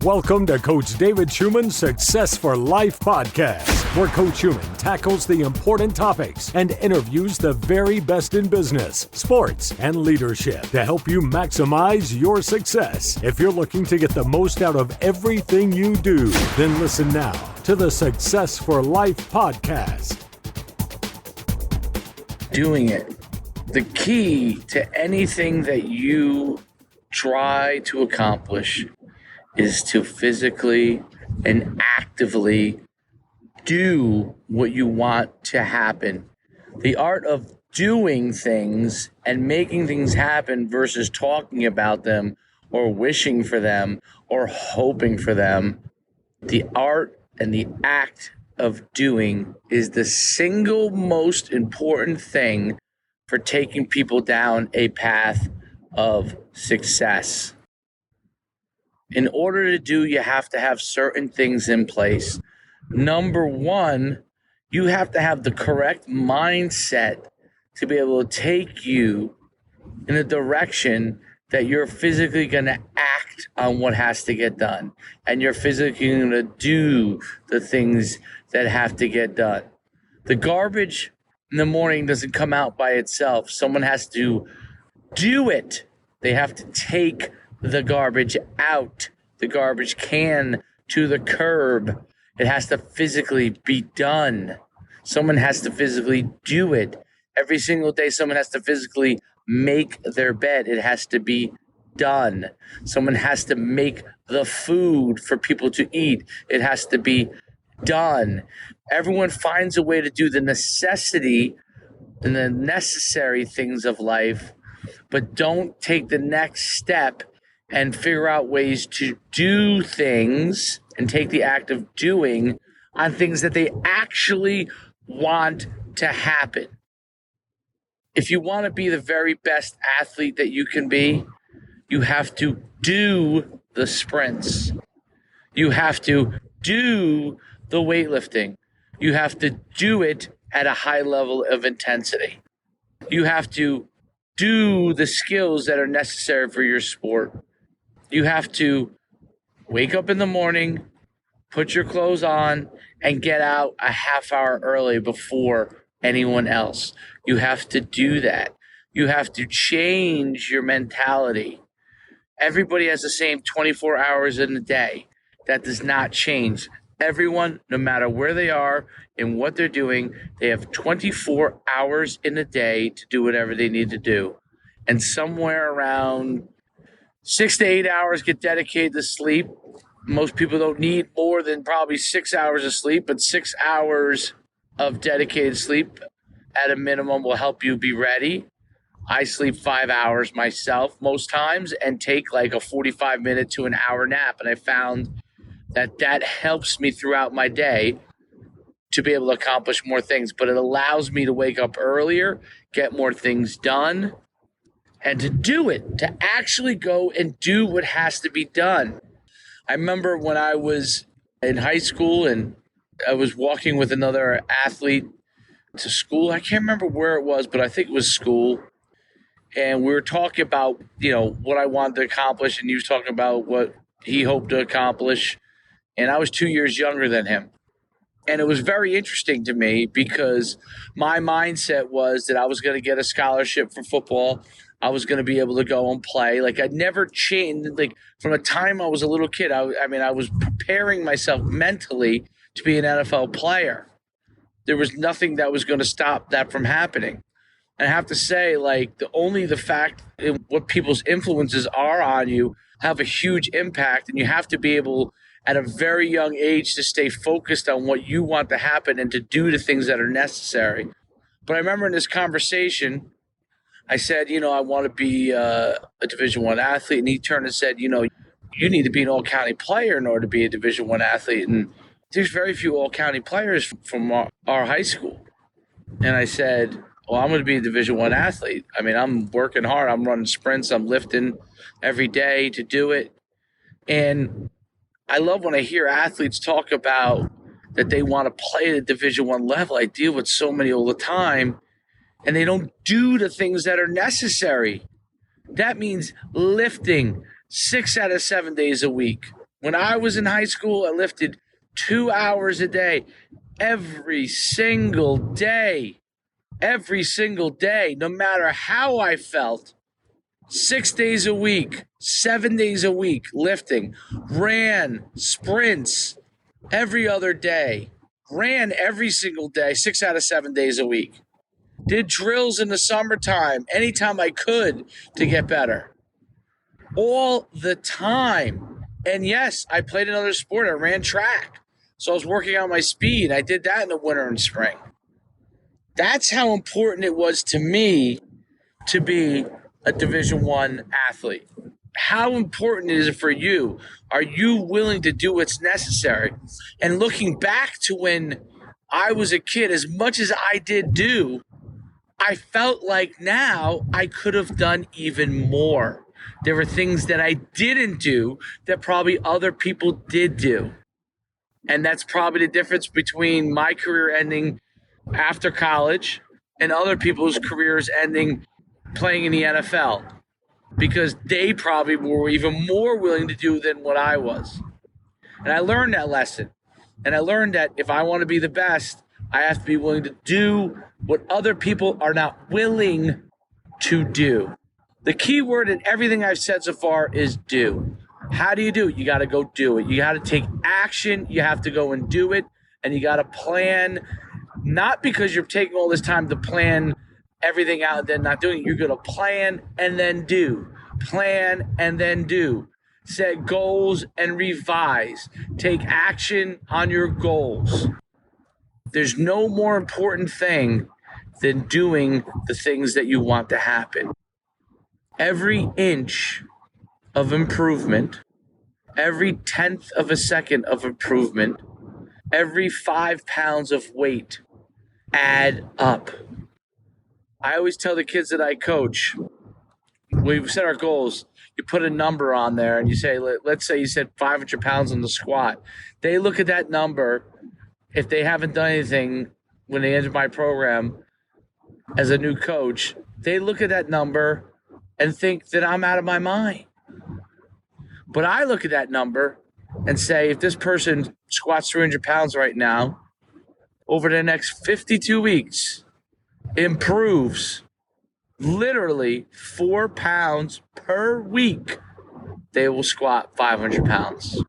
Welcome to Coach David Schuman's Success for Life podcast, where Coach Schuman tackles the important topics and interviews the very best in business, sports, and leadership to help you maximize your success. If you're looking to get the most out of everything you do, then listen now to the Success for Life podcast. Doing it. The key to anything that you try to accomplish is to physically and actively do what you want to happen. The art of doing things and making things happen versus talking about them or wishing for them or hoping for them. The art and the act of doing is the single most important thing for taking people down a path of success. In order to do, you have to have certain things in place. Number one, you have to have the correct mindset to be able to take you in a direction that you're physically going to act on what has to get done. And you're physically going to do the things that have to get done. The garbage in the morning doesn't come out by itself. Someone has to do it. They have to take the garbage out, the garbage can to the curb. It has to physically be done. Someone has to physically do it. Every single day, someone has to physically make their bed. It has to be done. Someone has to make the food for people to eat. It has to be done. Everyone finds a way to do the necessity and the necessary things of life, but don't take the next step and figure out ways to do things and take the act of doing on things that they actually want to happen. If you want to be the very best athlete that you can be, you have to do the sprints. You have to do the weightlifting. You have to do it at a high level of intensity. You have to do the skills that are necessary for your sport. You have to wake up in the morning, put your clothes on, and get out a half hour early before anyone else. You have to do that. You have to change your mentality. Everybody has the same 24 hours in a day. That does not change. Everyone, no matter where they are and what they're doing, they have 24 hours in a day to do whatever they need to do. And somewhere around 6 to 8 hours get dedicated to sleep. Most people don't need more than probably 6 hours of sleep, but 6 hours of dedicated sleep at a minimum will help you be ready. I sleep 5 hours myself most times and take like a 45-minute to an hour nap. And I found that helps me throughout my day to be able to accomplish more things. But it allows me to wake up earlier, get more things done, and to do it, to actually go and do what has to be done. I remember when I was in high school and I was walking with another athlete to school. I can't remember where it was, but I think it was school. And we were talking about, what I wanted to accomplish, and he was talking about what he hoped to accomplish. And I was 2 years younger than him. And it was very interesting to me because my mindset was that I was going to get a scholarship for football. I was going to be able to go and play. Like, I'd never changed. Like, from the time I was a little kid, I was preparing myself mentally to be an NFL player. There was nothing that was going to stop that from happening. And I have to say, like, the fact in what people's influences are on you have a huge impact. And you have to be able, at a very young age, to stay focused on what you want to happen and to do the things that are necessary. But I remember in this conversation, I said, I want to be a Division I athlete. And he turned and said, you need to be an all-county player in order to be a Division I athlete. And there's very few all-county players from our high school. And I said, well, I'm going to be a Division I athlete. I'm working hard. I'm running sprints. I'm lifting every day to do it. And I love when I hear athletes talk about that they want to play at a Division I level. I deal with so many all the time. And they don't do the things that are necessary. That means lifting 6 out of 7 days a week, When I was in high school, I lifted 2 hours a day, every single day, no matter how I felt. 6 days a week, 7 days a week, lifting, ran sprints every other day, ran every single day, 6 out of 7 days a week. Did drills in the summertime, anytime I could to get better. All the time. And yes, I played another sport. I ran track. So I was working on my speed. I did that in the winter and spring. That's how important it was to me to be a Division I athlete. How important is it for you? Are you willing to do what's necessary? And looking back to when I was a kid, as much as I did do, I felt like now I could have done even more. There were things that I didn't do that probably other people did do. And that's probably the difference between my career ending after college and other people's careers ending playing in the NFL, because they probably were even more willing to do than what I was. And I learned that lesson. And I learned that if I want to be the best, I have to be willing to do what other people are not willing to do. The key word in everything I've said so far is do. How do you do it? You got to go do it. You got to take action. You have to go and do it. And you got to plan, not because you're taking all this time to plan everything out and then not doing it. You're going to plan and then do. Plan and then do. Set goals and revise. Take action on your goals. There's no more important thing than doing the things that you want to happen. Every inch of improvement, every tenth of a second of improvement, every 5 pounds of weight add up. I always tell the kids that I coach, we've set our goals. You put a number on there and you say, let's say you said 500 pounds on the squat. They look at that number. If they haven't done anything when they enter my program as a new coach, they look at that number and think that I'm out of my mind. But I look at that number and say, if this person squats 300 pounds right now, over the next 52 weeks, improves literally 4 pounds per week, they will squat 500 pounds.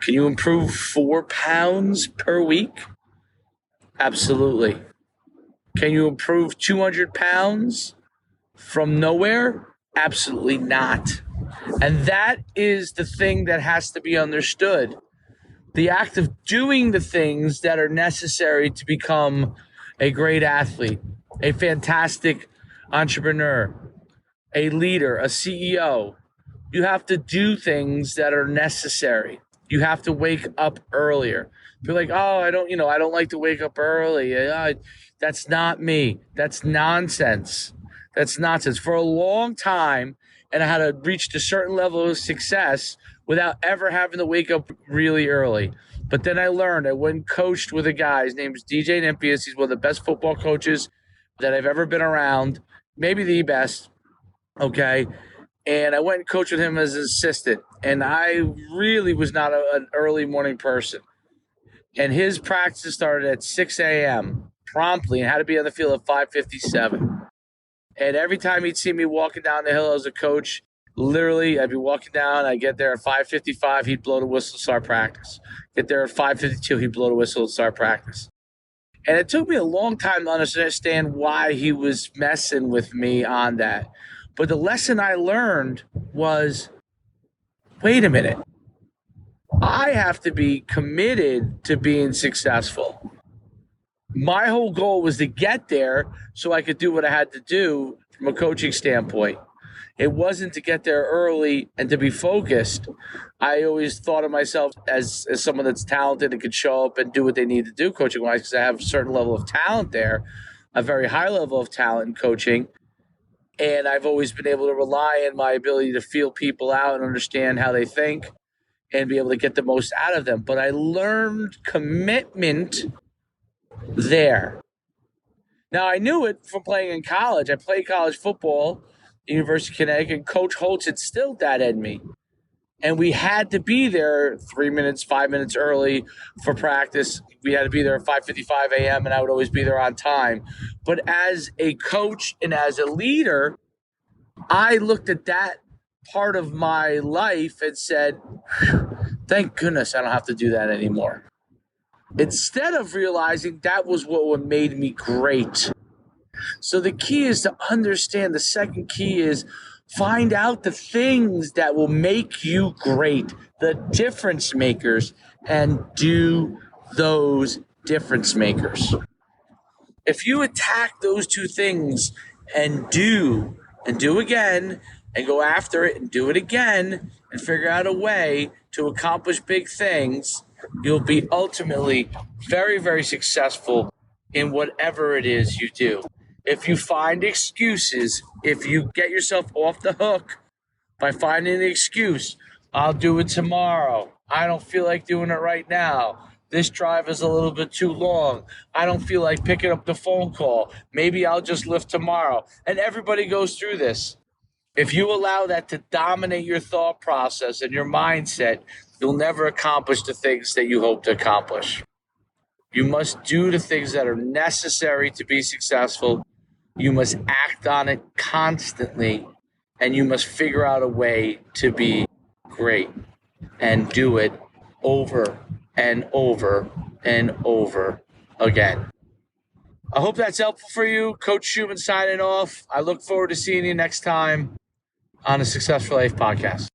Can you improve 4 pounds per week? Absolutely. Can you improve 200 pounds from nowhere? Absolutely not. And that is the thing that has to be understood. The act of doing the things that are necessary to become a great athlete, a fantastic entrepreneur, a leader, a CEO. You have to do things that are necessary. You have to wake up earlier. Be like, oh, I don't like to wake up early. That's not me. That's nonsense. That's nonsense. For a long time, and I had to reach a certain level of success without ever having to wake up really early. But then I learned. I went and coached with a guy. His name is DJ Nimpius. He's one of the best football coaches that I've ever been around, maybe the best. Okay. And I went and coached with him as an assistant. And I really was not an early morning person. And his practice started at 6 a.m. promptly and had to be on the field at 5:57. And every time he'd see me walking down the hill as a coach, literally, I'd be walking down. I'd get there at 5:55. He'd blow the whistle to start practice. Get there at 5:52. He'd blow the whistle to start practice. And it took me a long time to understand why he was messing with me on that. But the lesson I learned was, wait a minute. I have to be committed to being successful. My whole goal was to get there so I could do what I had to do from a coaching standpoint. It wasn't to get there early and to be focused. I always thought of myself as someone that's talented and could show up and do what they need to do coaching-wise, because I have a certain level of talent there, a very high level of talent in coaching. And I've always been able to rely on my ability to feel people out and understand how they think and be able to get the most out of them. But I learned commitment there. Now, I knew it from playing in college. I played college football at the University of Connecticut, and Coach Holtz instilled that in me. And we had to be there 3 minutes, 5 minutes early for practice. We had to be there at 5:55 a.m. and I would always be there on time. But as a coach and as a leader, I looked at that part of my life and said, thank goodness I don't have to do that anymore. Instead of realizing that was what made me great. So the key is to understand. The second key is find out the things that will make you great, the difference makers, and do those difference makers. If you attack those two things and do again and go after it and do it again and figure out a way to accomplish big things, you'll be ultimately very, very successful in whatever it is you do. If you find excuses, if you get yourself off the hook by finding an excuse, I'll do it tomorrow. I don't feel like doing it right now. This drive is a little bit too long. I don't feel like picking up the phone call. Maybe I'll just lift tomorrow. And everybody goes through this. If you allow that to dominate your thought process and your mindset, you'll never accomplish the things that you hope to accomplish. You must do the things that are necessary to be successful. You must act on it constantly, and you must figure out a way to be great and do it over and over and over again. I hope that's helpful for you. Coach Schuman signing off. I look forward to seeing you next time on the Successful Life Podcast.